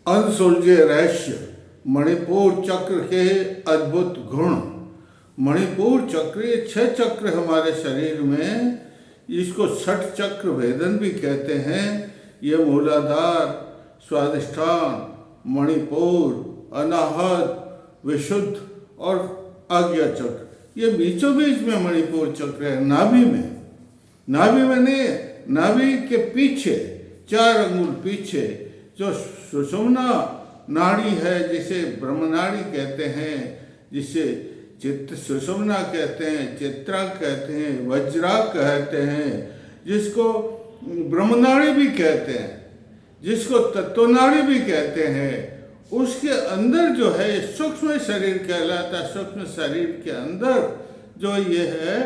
अनसुलझे रहस्य, मणिपुर चक्र के अद्भुत गुण। मणिपुर चक्र, ये 6 चक्र हमारे शरीर में, इसको षट चक्र भेदन भी कहते हैं। ये मूलाधार, स्वादिष्ठान, मणिपुर, अनाहत, विशुद्ध और आज्ञा चक्र, ये बीचों बीच में मणिपुर चक्र है। नाभि में नहीं, नाभि के पीछे 4 अंगुल पीछे जो सुषुम्ना नाड़ी है, जिसे ब्रह्मनाड़ी कहते हैं, जिसे चित्त सुषुम्ना कहते हैं, चित्रा कहते हैं, वज्रा कहते हैं, जिसको ब्रह्मनाड़ी भी कहते हैं, जिसको तत्वनाड़ी भी कहते हैं। उसके अंदर जो है सूक्ष्म शरीर कहलाता। सूक्ष्म शरीर के अंदर जो ये है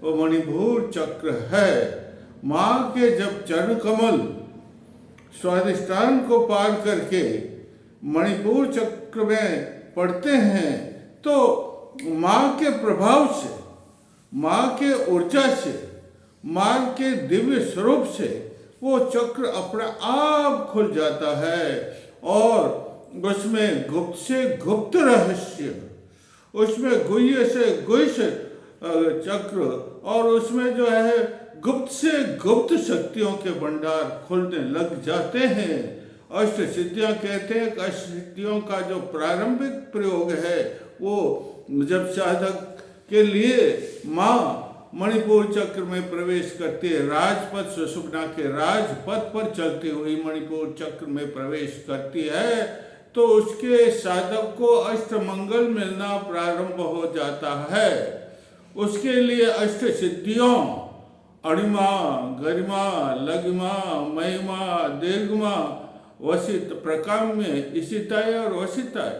वो मणिपुर चक्र है। माँ के जब चरण कमल स्वादिष्ठान को पार करके मणिपुर चक्र में पड़ते हैं तो माँ के प्रभाव से, माँ के ऊर्जा से, माँ के दिव्य स्वरूप से वो चक्र अपने आप खुल जाता है और उसमें गुप्त से गुप्त रहस्य, उसमें गुह्य से गुह्य चक्र, और उसमें जो है गुप्त से गुप्त शक्तियों के भंडार खुलने लग जाते हैं। अष्ट सिद्धियाँ कहते हैं कि अष्ट सिद्धियों का जो प्रारंभिक प्रयोग है वो जब साधक के लिए माँ मणिपुर चक्र में प्रवेश करती है, राजपथ सुषुम्ना के राजपथ पर चलती हुई मणिपुर चक्र में प्रवेश करती है, तो उसके साधक को अष्टमंगल मिलना प्रारंभ हो जाता है। उसके लिए अष्ट सिद्धियों अणिमा, गरिमा, लघिमा, महिमा, दीर्घमा, वसित, प्रकाम्य, इशिताय और वसिताय,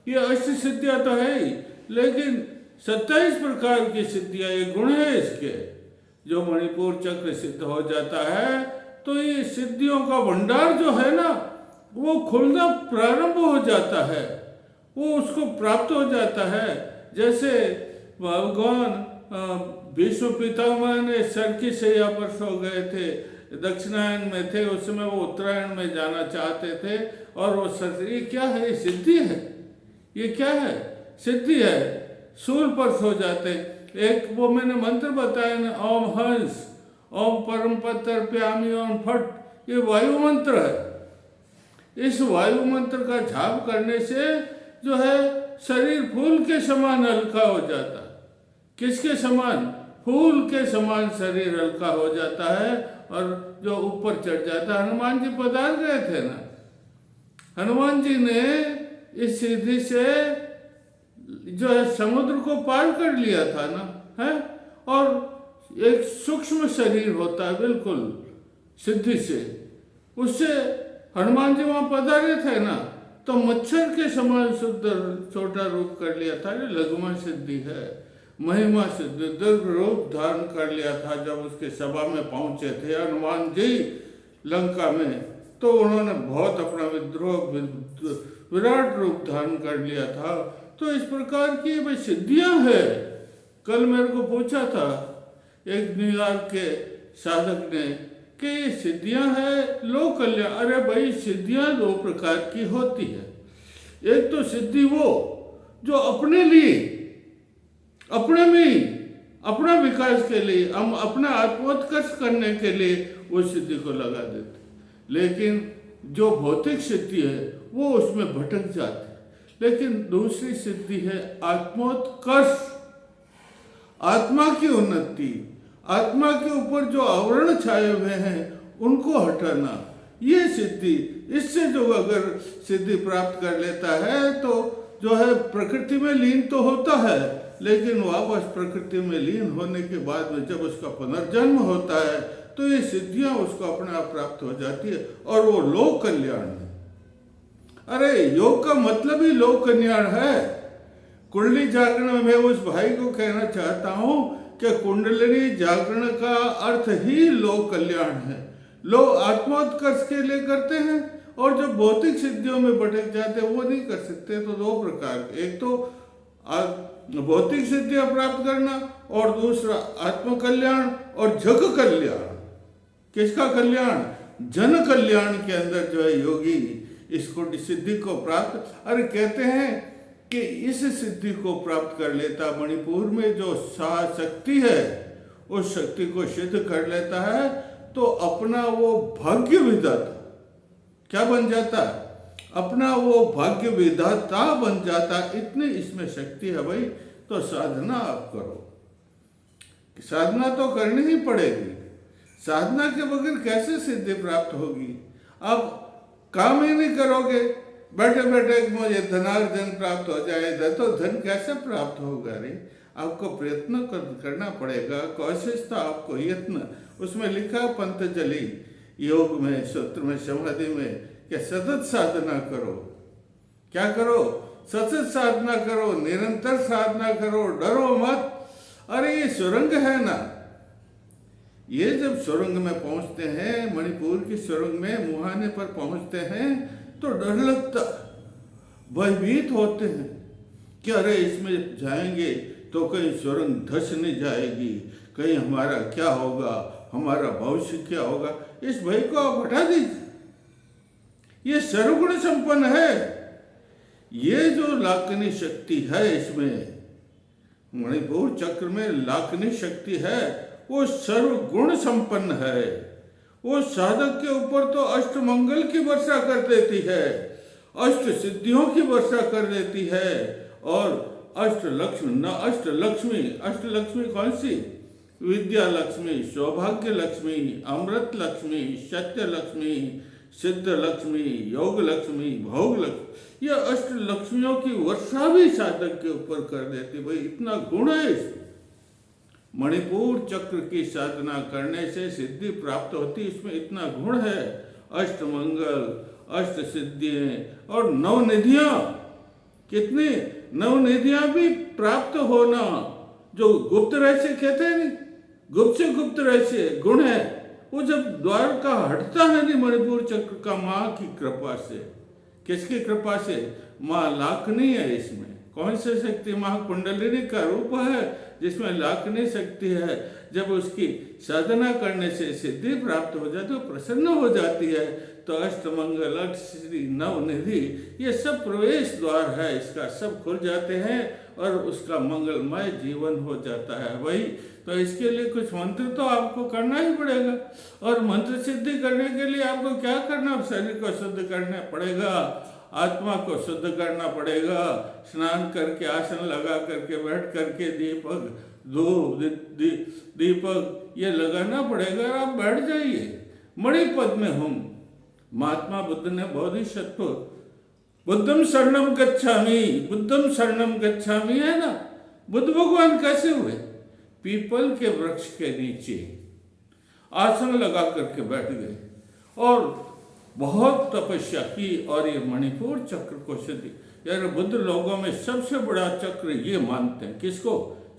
ये अष्ट सिद्धियाँ तो है ही, लेकिन 27 प्रकार की सिद्धियाँ, ये गुण है इसके। जो मणिपुर चक्र सिद्ध हो जाता है तो ये सिद्धियों का भंडार जो है ना वो खुलना प्रारंभ हो जाता है, वो उसको प्राप्त हो जाता है। जैसे भगवान विष्णु पितामह ने सर की शैया पर सो गए थे, दक्षिणायन में थे, उस समय वो उत्तरायण में जाना चाहते थे, और वो सर, ये क्या है? सिद्धि है। ये क्या है? सिद्धि है। सूल पर सो जाते। एक वो मैंने मंत्र बताया ना, ओम हंस, ओम परम पत्र प्यामी, ओम फट, ये वायु मंत्र है। इस वायु मंत्र का जाप करने से जो है शरीर फूल के समान हल्का हो जाता है। किसके समान? फूल के समान शरीर हल्का हो जाता है और जो ऊपर चढ़ जाता है। हनुमान जी पधार गए थे ना, हनुमान जी ने इस सिद्धि से जो है समुद्र को पार कर लिया था ना, है। और एक सूक्ष्म शरीर होता है बिल्कुल सिद्धि से, उससे हनुमान जी वहां पधारे थे ना, तो मच्छर के समान शुद्ध छोटा रूप कर लिया था। ये लघुमा सिद्धि है। महिमा सिद्धि, दीर्घ रूप धारण कर लिया था। जब उसके सभा में पहुंचे थे हनुमान जी लंका में, तो उन्होंने बहुत अपना विद्रोह विराट रूप धारण कर लिया था। तो इस प्रकार की भाई सिद्धियां है। कल मेरे को पूछा था एक न्यूयॉर्क के साधक ने कि ये सिद्धियां है लोक कल्याण। अरे भाई, सिद्धियां 2 प्रकार की होती है। एक तो सिद्धि वो जो अपने लिए, अपने में अपना विकास के लिए, हम अपना आत्मोत्कर्ष करने के लिए वो सिद्धि को लगा देते, लेकिन जो भौतिक सिद्धि है वो उसमें भटक जाती। लेकिन दूसरी सिद्धि है आत्मोत्कर्ष, आत्मा की उन्नति, आत्मा के ऊपर जो आवरण छाए हुए हैं उनको हटाना, ये सिद्धि। इससे जो अगर सिद्धि प्राप्त कर लेता है तो जो है प्रकृति में लीन तो होता है, लेकिन वापस प्रकृति में लीन होने के बाद में जब उसका पुनर्जन्म होता है तो ये सिद्धियां उसको अपने आप प्राप्त हो जाती है, और वो लोक कल्याण है। अरे योग का मतलब ही लोक कल्याण है। कुंडली जागरण में मैं उस भाई को कहना चाहता हूं कि कुंडली जागरण का अर्थ ही लोक कल्याण है। लोग आत्मोत्कर्ष के लिए करते हैं, और जो भौतिक सिद्धियों में भटक जाते हैं वो नहीं कर सकते। तो 2 प्रकार, एक तो भौतिक सिद्धियां प्राप्त करना, और दूसरा आत्म कल्याण और जग कल्याण। किसका कल्याण? जन कल्याण के अंदर जो है योगी इसको सिद्धि को प्राप्त, अरे कहते हैं कि इस सिद्धि को प्राप्त कर लेता, मणिपुर में जो शक्ति है उस शक्ति को सिद्ध कर लेता है, तो अपना वो भाग्य विधाता क्या बन जाता है, अपना वो भाग्य विधाता बन जाता। इतनी इसमें शक्ति है भाई। तो साधना आप करो, साधना तो करनी ही पड़ेगी। साधना के बगैर कैसे सिद्धि प्राप्त होगी? आप काम ही नहीं करोगे, बैठे बैठे मुझे धनार्जन प्राप्त हो जाएगा, तो धन कैसे प्राप्त होगा? रे आपको प्रयत्न करना पड़ेगा, कोशिशता आपको यत्न। उसमें लिखा पंतजलि योग में, सूत्र में, समाधि में, कि सतत साधना करो। क्या करो? सतत साधना करो, निरंतर साधना करो, डरो मत। अरे ये सुरंग है ना, ये जब सुरंग में पहुंचते हैं, मणिपुर की सुरंग में मुहाने पर पहुंचते हैं, तो डर लगता, भयभीत होते हैं कि अरे इसमें जाएंगे तो कहीं सुरंग धस नहीं जाएगी, कहीं हमारा क्या होगा, हमारा भविष्य क्या होगा। इस भय को आप हटा दीजिए। ये सर्वगुण संपन्न है। ये जो लाखनी शक्ति है, इसमें मणिपुर चक्र में लाखनी शक्ति है, वो सर्वगुण संपन्न है। वो साधक के ऊपर तो अष्ट मंगल की वर्षा कर देती है, अष्ट सिद्धियों की वर्षा कर देती है, और अष्टलक्ष्मी कौन सी? विद्या लक्ष्मी, सौभाग्य लक्ष्मी, अमृत लक्ष्मी, सत्य लक्ष्मी, सिद्ध लक्ष्मी, योग लक्ष्मी, भोग लक्ष्मी, यह अष्ट लक्ष्मियों की वर्षा भी साधक के ऊपर कर देती। भाई इतना गुण है इसमें। मणिपुर चक्र की साधना करने से सिद्धि प्राप्त होती, इसमें इतना गुण है। अष्ट मंगल, अष्ट सिद्धियां और नवनिधियां, कितनी नवनिधियां भी प्राप्त होना, जो गुप्त रहस्य कहते हैं नहीं, गुप्त से गुप्त रहस्य गुण है, वो जब द्वार का हटता है नहीं मणिपुर चक्र का, माँ की कृपा से। किसकी कृपा से? माँ लाखनी है इसमें। कौन सी शक्ति? महाकुंडलिनी का रूप है, जिसमें लाखनी शक्ति है। जब उसकी साधना करने से सिद्धि प्राप्त हो जाती है, तो प्रसन्न हो जाती है। तो अष्टमंगल, अष्टसिद्धि, नवनिधि, ये सब प्रवेश द्वार है, इसका सब खुल जाते हैं और उसका मंगलमय जीवन हो जाता है। वही तो इसके लिए कुछ मंत्र तो आपको करना ही पड़ेगा। और मंत्र सिद्धि करने के लिए आपको क्या करना? शरीर को शुद्ध करना पड़ेगा, आत्मा को शुद्ध करना पड़ेगा, स्नान करके, आसन लगा करके, बैठ करके, दीपक, धूप, दीपक ये लगाना पड़ेगा। आप बैठ जाइए मणिपद में। हम महात्मा बुद्ध ने बोधिसत्व बुद्धम शरणम गच्छामि, बुद्धम शरणम गच्छामि है ना। बुद्ध भगवान कैसे हुए? पीपल के वृक्ष के नीचे आसन लगा करके बैठ गए और बहुत तपस्या की, और ये मणिपुर चक्र को सिद्धि। यार बुद्ध लोगों में सबसे बड़ा चक्र ये मानते हैं। किसको?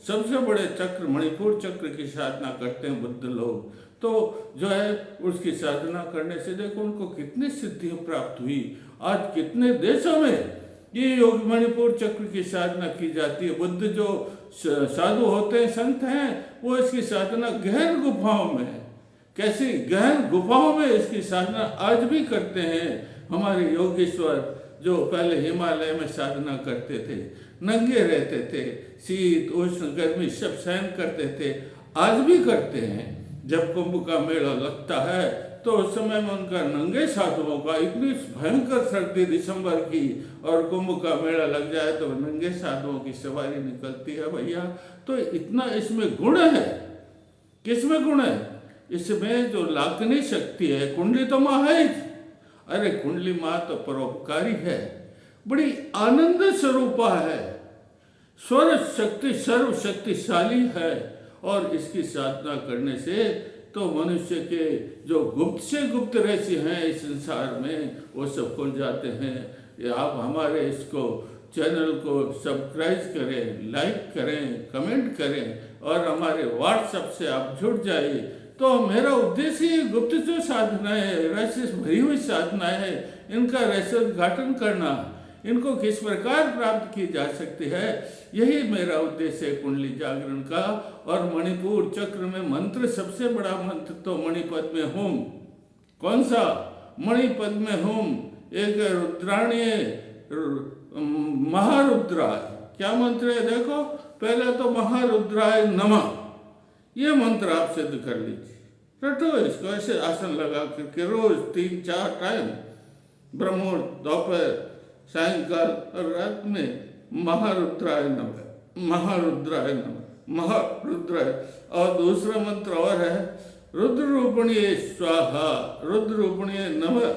सबसे बड़े चक्र मणिपुर चक्र की साधना करते हैं बुद्ध लोग। तो जो है उसकी साधना करने से देखो उनको कितनी सिद्धियां प्राप्त हुई। आज कितने देशों में ये योग मणिपुर चक्र की साधना की जाती है। बुद्ध जो साधु होते हैं, संत हैं, वो इसकी साधना गहन गुफाओं में है। कैसी गहन गुफाओं में इसकी साधना आज भी करते हैं। हमारे योगेश्वर जो पहले हिमालय में साधना करते थे, नंगे रहते थे, शीत उष्ण गर्मी सब सहन करते थे, आज भी करते हैं। जब कुंभ का मेला लगता है तो उस समय में उनका नंगे साधुओं का, इतनी भयंकर सर्दी दिसंबर की, और कुंभ का मेला लग जाए तो नंगे साधुओं की सवारी निकलती है भैया। तो इतना इसमें गुण है। किसमें गुण है? इसमें जो लाखनी शक्ति है, कुंडली तो माँ है। अरे कुंडली माँ तो परोपकारी है, बड़ी आनंद स्वरूपा है, स्वर शक्ति सर्वशक्तिशाली है। और इसकी साधना करने से तो मनुष्य के जो गुप्त से गुप्त रहस्य हैं इस संसार में, वो सब खुल जाते हैं। ये आप हमारे इसको चैनल को सब्सक्राइब करें, लाइक करें, कमेंट करें, और हमारे व्हाट्सएप से आप जुड़ जाइए। तो मेरा उद्देश्य ये गुप्त जो साधनाएं है, रहस्य भरी हुई साधनाएं है, इनका रहस्य उद्घाटन करना, इनको किस प्रकार प्राप्त की जा सकती है, यही मेरा उद्देश्य है कुंडली जागरण का। और मणिपुर चक्र में मंत्र, सबसे बड़ा मंत्र तो मणिपद में होम। कौन सा? मणिपद में होम। एक है रुद्राणीय महारुद्राय। क्या मंत्र है देखो, पहले तो महारुद्राय नमः, ये मंत्र आप सिद्ध कर लीजिए। रटो इसको, ऐसे आसन लगा करके रोज 3-4 टाइम, ब्रह्ममुहूर्त, दोपहर, सायंकाल और रात में महारुद्राय नमः, महारुद्राय नमः, महारुद्राय। और दूसरा मंत्र और है रुद्र रूपणीय स्वाहा, रुद्र रूपणीय नमः,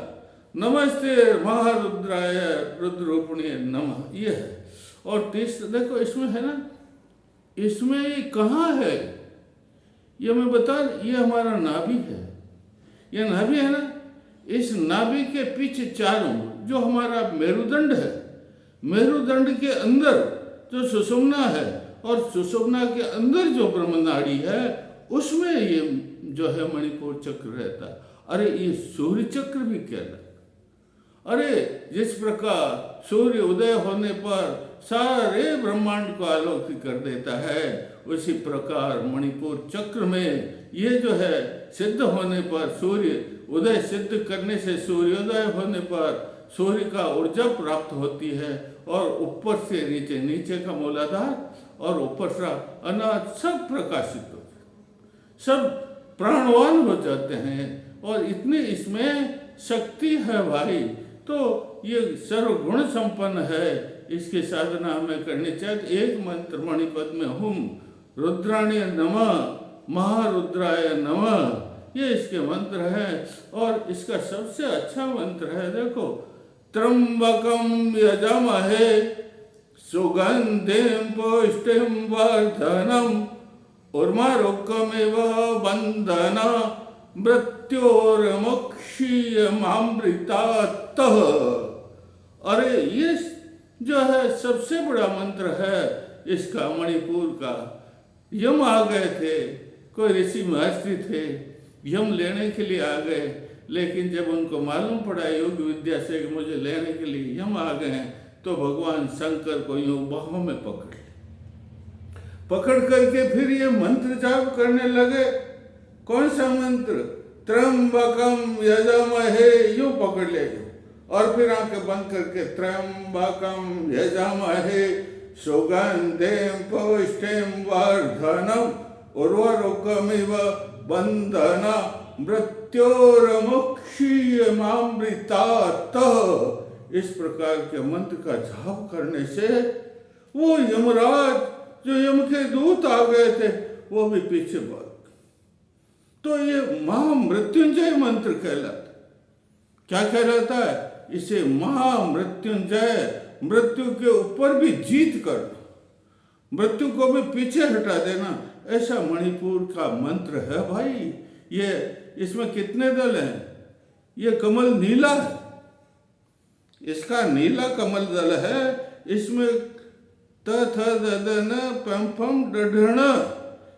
नमस्ते महारुद्राय रुद्र रूपणीय नमः, ये है। और तीसरा देखो इसमें है ना, इसमें ये कहाँ है, ये मैं बता, ये हमारा नाभि है, ये नाभि है ना, इस नाभि के पीछे 4 उंगली जो हमारा मेरुदंड है, मेरुदंड के अंदर जो सुषुम्ना है और सुषुम्ना के अंदर जो ब्रह्मनाड़ी है, उसमें ये जो है मणिपुर चक्र रहता है। अरे ये सूर्य चक्र भी कहलाता। अरे जिस प्रकार सूर्य उदय होने पर सारे ब्रह्मांड को आलोकित कर देता है, उसी प्रकार मणिपुर चक्र में ये जो है सिद्ध होने पर, सूर्य उदय सिद्ध करने से सूर्योदय होने पर सूर्य का ऊर्जा प्राप्त होती है, और ऊपर से नीचे, नीचे का मूलाधार और ऊपर से अनाज सब प्रकाशित हो जाते, सब प्राणवान हो जाते हैं। और इतनी इसमें शक्ति है भाई, तो ये सर्वगुण संपन्न है। इसकी साधना हमें करनी चाहिए। एक मंत्र मणिपद में हुम रुद्राणीय नमः, महारुद्राय नमः, ये इसके मंत्र है। और इसका सबसे अच्छा मंत्र है देखो, त्र्यंबकम यजामहे सुगंधिम पुष्टिम वर्धनम उर्वारुकमिव बंधना मृत्योर्मुक्षीयमामृतात्। अरे ये जो है सबसे बड़ा मंत्र है इसका, मणिपुर का। यम आ गए थे, कोई ऋषि महर्षि थे, यम लेने के लिए आ गए, लेकिन जब उनको मालूम पड़ा योग विद्या से कि मुझे लेने के लिए यम आ गए हैं, तो भगवान शंकर को यूं बाहों में पकड़ करके फिर ये मंत्र जाप करने लगे। कौन सा मंत्र? त्र्यंबकम यजामहे, यूं पकड़ ले, और फिर आंखें बंद करके त्र्यंबकम यजामहे सुगंधिम पुष्टिम वर्धनम उर्वारुकमिव बंधना मृत्योर्मुक्षीयमामृतात्। इस प्रकार के मंत्र का जाप करने से वो यमराज, जो यम के दूत आ गए थे, वो भी पीछे भाग। तो ये महामृत्युंजय मंत्र कहलाता। क्या कहलाता है? इसे महामृत्युंजय, मृत्यु के ऊपर भी जीत करना, मृत्यु को भी पीछे हटा देना, ऐसा मणिपुर का मंत्र है भाई। ये इसमें कितने दल हैं? ये कमल नीला है, इसका नीला कमल दल है। इसमें त थ द द न पम फम ढ ण,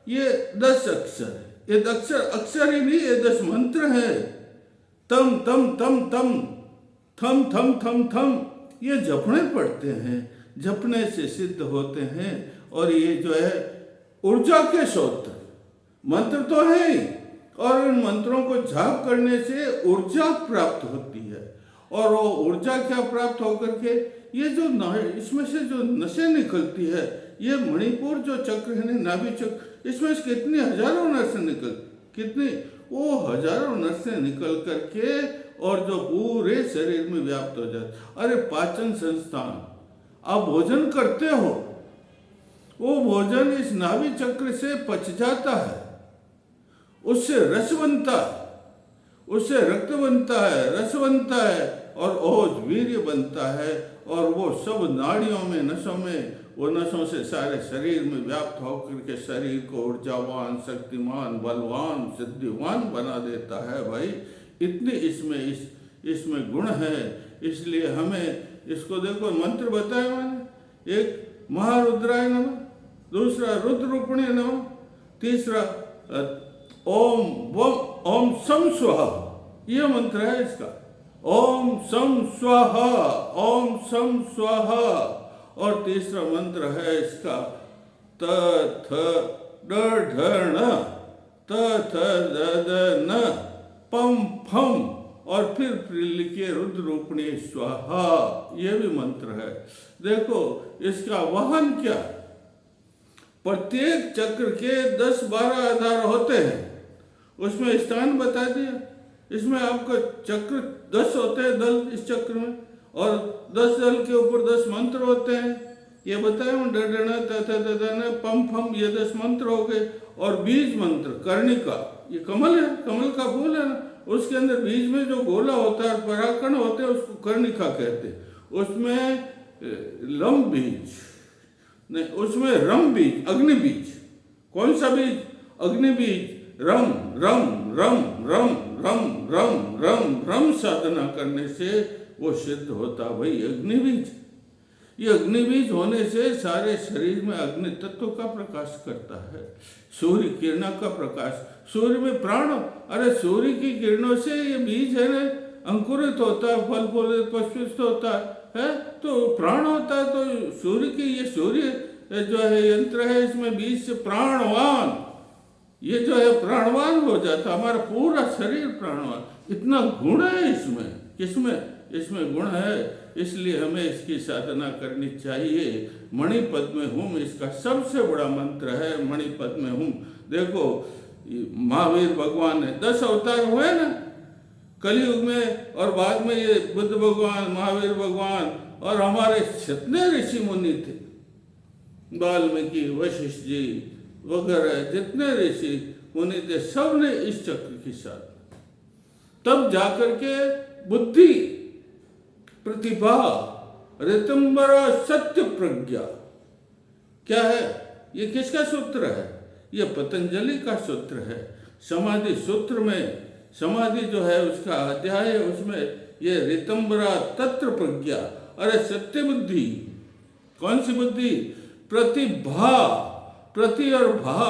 ये 10 अक्षर है। ये अक्षर ही नहीं, ये 10 मंत्र है। तम तम तम तम, थम थम थम थम, ये जपने पड़ते हैं, जपने से सिद्ध होते हैं। और ये जो है ऊर्जा के स्रोत मंत्र तो है ही, और इन मंत्रों को जाप करने से ऊर्जा प्राप्त होती है। और वो ऊर्जा क्या प्राप्त होकर के ये जो इसमें से जो नसें निकलती है, ये मणिपुर जो चक्र है, नाभि चक्र, इसमें से कितनी हजारों नसें निकल, कितनी वो हजारों नसें निकल करके और जो पूरे शरीर में व्याप्त हो जाते। अरे पाचन संस्थान, आप भोजन करते हो, वो भोजन इस नाभि चक्र से पच जाता है, उससे रस बनता है, उससे रक्त बनता है, रस बनता है, और ओज वीर्य बनता है। और वो सब नाड़ियों में, नसों में, वो नसों से सारे शरीर में व्याप्त होकर के शरीर को ऊर्जावान, शक्तिमान, बलवान, सिद्धिवान बना देता है भाई। इतनी इसमें गुण है। इसलिए हमें इसको देखो, मंत्र बताया मैंने, एक महारुद्राय नमः, दूसरा रुद्र रूपणीय नमः, तीसरा ओम सम स्वाहा, ये मंत्र है इसका, ओम सम स्वाहा, ओम सम स्वाहा। और तीसरा मंत्र है इसका त थ ड ढ ण, त थ द द न, पम फम और फिर लिखिए रुद्र रूपिणी स्वाहा, ये भी मंत्र है। देखो इसका वाहन क्या, प्रत्येक चक्र के 10-12 आधार होते हैं, उसमें स्थान बता दिया। इसमें आपका चक्र 10 होते हैं दल इस चक्र में, और 10 दल के ऊपर 10 मंत्र होते हैं, ये बताया हूँ। डडना तथा पम फम, ये 10 मंत्र हो गए। और बीज मंत्र कर्णिका, ये कमल है, कमल का फूल है ना, उसके अंदर बीज में जो गोला होता है, पराकण होते हैं, उसको कर्णिका कहते हैं। उसमें लम बीज नहीं, उसमें रम बीज, अग्नि बीज। कौन सा बीज? अग्नि बीज। रम रम रम रम रम रम रम रम साधना करने से वो सिद्ध होता भाई अग्नि बीज। ये अग्नि बीज होने से सारे शरीर में अग्नि तत्व का प्रकाश करता है, सूर्य किरणों का प्रकाश। सूर्य में प्राण, अरे सूर्य की किरणों से ये बीज है ना अंकुरित होता है, फल फूलित पुष्पित होता है, तो प्राण होता है। तो सूर्य की, ये सूर्य जो है यंत्र है, इसमें बीज से प्राणवान, ये जो है प्राणवान हो जाता, हमारा पूरा शरीर प्राणवान। इतना गुण है इसमें, किसमें? इसमें गुण है, इसलिए हमें इसकी साधना करनी चाहिए। मणिपद में हुम इसका सबसे बड़ा मंत्र है, मणिपद में हुम। देखो महावीर भगवान ने 10 अवतार हुए ना कलयुग में, और बाद में ये बुद्ध भगवान, महावीर भगवान, और हमारे जितने ऋषि मुनि थे, वाल्मीकि, वशिष्ठ जी वगैरह, जितने ऋषि मुनि थे, सब ने इस चक्र की साधना, तब जाकर के बुद्धि, प्रतिभा, ऋतंबरा, सत्य प्रज्ञा। क्या है ये? किसका सूत्र है? ये पतंजलि का सूत्र है। समाधि सूत्र में, समाधि जो है उसका अध्याय है, उसमें ये ऋतंबरा, तत्र प्रज्ञा, अरे सत्य बुद्धि। कौन सी बुद्धि? प्रतिभा, प्रति और भा,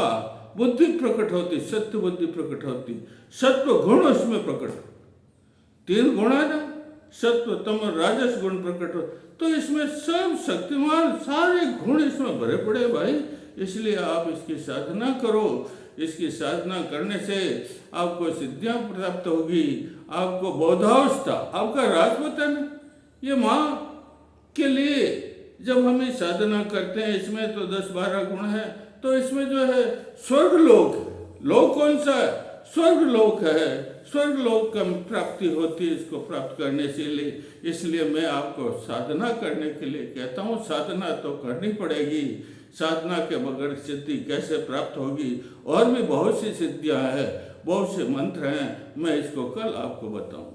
बुद्धि प्रकट होती, सत्य बुद्धि प्रकट होती, सत्व गुण उसमें प्रकट। 3 गुण है ना, सत्व तम और राजस गुण प्रकट हो, तो इसमें सब शक्तिमान सारे गुण इसमें भरे पड़े भाई। इसलिए आप इसकी साधना करो। इसकी साधना करने से आपको सिद्धियां प्राप्त होगी, आपको बोधावस्था, आपका राजपथ है ना, ये माँ के लिए जब हम ये साधना करते हैं, इसमें तो 10-12 गुण है, तो इसमें जो है स्वर्ग लोक, लोक कौन सा है? स्वर्ग लोक है, स्वर्ग लोक का प्राप्ति होती है इसको प्राप्त करने से लिए। इसलिए मैं आपको साधना करने के लिए कहता हूँ, साधना तो करनी पड़ेगी। साधना के बगैर सिद्धि कैसे प्राप्त होगी? और भी बहुत सी सिद्धियाँ हैं, बहुत से मंत्र हैं, मैं इसको कल आपको बताऊँ।